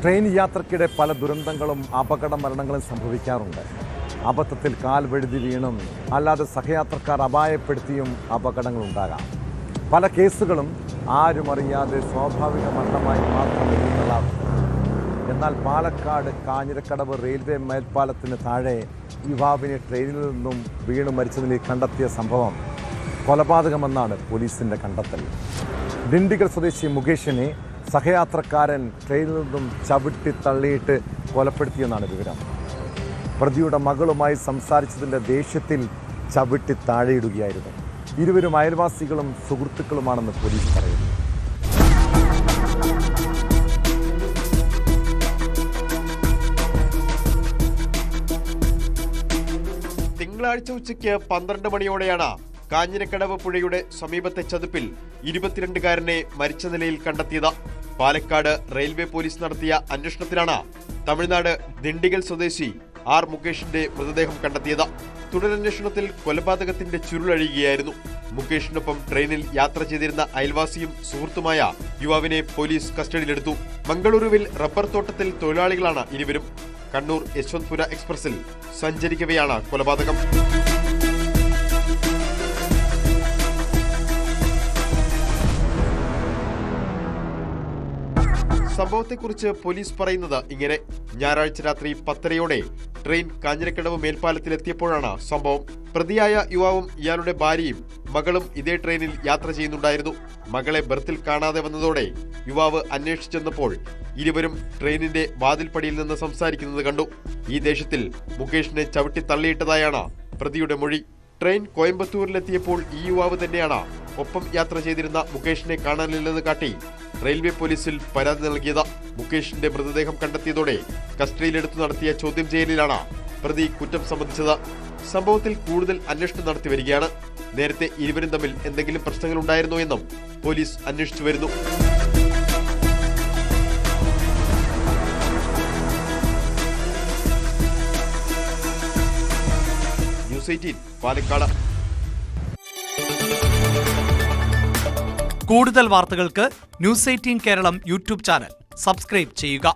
Train യാത്രക്കിടെ പല ദുരന്തങ്ങളും അപകട മരണങ്ങളും സംഭവിക്കാറുണ്ട്. അബദ്ധത്തിൽ കാൽ വഴുതി വീണും അല്ലാതെ സഹയാത്രക്കാർ അപായപ്പെടുത്തിയും അപകടങ്ങളുണ്ടാകാം. പല കേസുകളും ആരും അറിയാതെ സ്വാഭാവിക മരണമായി മാത്രം എഴുന്നള്ളാറുണ്ട്. എന്നാൽ പാലക്കാട് കാഞ്ഞിരക്കടവ് റെയിൽവേ മേൽപ്പാലത്തിന് താഴെ യുവാവിനെ ട്രെയിനിൽ നിന്നും വീണ് മരിച്ച നിലയിൽ കണ്ടെത്തിയ സംഭവം കൊലപാതകമെന്നാണ് പോലീസിൻ്റെ കണ്ടെത്തൽ. ദിണ്ടിഗൽ സ്വദേശി മുകേഷിനെ സഹയാത്രക്കാരൻ ട്രെയിനിൽ നിന്നും ചവിട്ടി തള്ളിയിട്ട് കൊലപ്പെടുത്തിയെന്നാണ് വിവരം. പ്രതിയുടെ മകളുമായി സംസാരിച്ചതിൻ്റെ ദേഷ്യത്തിൽ ചവിട്ടി താഴെയിടുകയായിരുന്നു. ഇരുവരും അയൽവാസികളും സുഹൃത്തുക്കളുമാണെന്ന് പോലീസ് പറയുന്നു. തിങ്കളാഴ്ച ഉച്ചയ്ക്ക് 12 മണിയോടെയാണ് കാഞ്ഞിരക്കടവ് പുഴയുടെ സമീപത്തെ ചതുപ്പിൽ 22-കാരനെ മരിച്ച നിലയിൽ കണ്ടെത്തിയത്. പാലക്കാട് റെയിൽവേ പോലീസ് നടത്തിയ അന്വേഷണത്തിലാണ് തമിഴ്നാട് ദിണ്ടിഗൽ സ്വദേശി ആർ മുകേഷിന്റെ മൃതദേഹം കണ്ടെത്തിയത്. തുടരന്വേഷണത്തിൽ കൊലപാതകത്തിന്റെ ചുരുളഴിയുകയായിരുന്നു. മുകേഷിനൊപ്പം ട്രെയിനിൽ യാത്ര ചെയ്തിരുന്ന അയൽവാസിയും സുഹൃത്തുമായ യുവാവിനെ പോലീസ് കസ്റ്റഡിയിലെടുത്തു. മംഗളൂരുവിൽ റബ്ബർ തോട്ടത്തിൽ തൊഴിലാളികളാണ് ഇരുവരും. കണ്ണൂർ യശ്വന്ത്പുര എക്സ്പ്രസിൽ സഞ്ചരിക്കവെയാണ് കൊലപാതകം. സംഭവത്തെക്കുറിച്ച് പോലീസ് പറയുന്നത് ഇങ്ങനെ: ഞായറാഴ്ച രാത്രി 10:30-യോടെ ട്രെയിൻ കാഞ്ഞിരക്കടവ് മേൽപ്പാലത്തിലെത്തിയപ്പോഴാണ് സംഭവം. പ്രതിയായ യുവാവും ഇയാളുടെ ഭാര്യയും മകളും ഇതേ ട്രെയിനിൽ യാത്ര ചെയ്യുന്നുണ്ടായിരുന്നു. മകളെ ബർത്തിൽ കാണാതെ വന്നതോടെ യുവാവ് അന്വേഷിച്ചെന്നപ്പോൾ ഇരുവരും ട്രെയിനിന്റെ വാതിൽപ്പടിയിൽ നിന്ന് സംസാരിക്കുന്നത് കണ്ടു. ഈ ദേഷ്യത്തിൽ മുകേഷിനെ ചവിട്ടി തള്ളിയിട്ടതായാണ് പ്രതിയുടെ മൊഴി. ട്രെയിൻ കോയമ്പത്തൂരിലെത്തിയപ്പോൾ ഈ യുവാവ് തന്നെയാണ് ഒപ്പം യാത്ര ചെയ്തിരുന്ന മുകേഷിനെ കാണാനില്ലെന്ന് കാട്ടി റെയിൽവേ പോലീസിൽ പരാതി നൽകിയത്. മുകേഷിന്റെ മൃതദേഹം കണ്ടെത്തിയതോടെ കസ്റ്റഡിയിലെടുത്ത് നടത്തിയ ചോദ്യം ചെയ്യലിലാണ് പ്രതി കുറ്റം സമ്മതിച്ചത്. സംഭവത്തിൽ കൂടുതൽ അന്വേഷണം നടത്തി വരികയാണ്. നേരത്തെ ഇരുവരും തമ്മിൽ എന്തെങ്കിലും പ്രശ്നങ്ങൾ ഉണ്ടായിരുന്നോ എന്നും പോലീസ് അന്വേഷിച്ചു വരുന്നു. ന്യൂസ് 18 പാലക്കാട്. കൂടുതൽ വാർത്തകൾക്ക് news 18 Keralam YouTube channel subscribe ചെയ്യുക.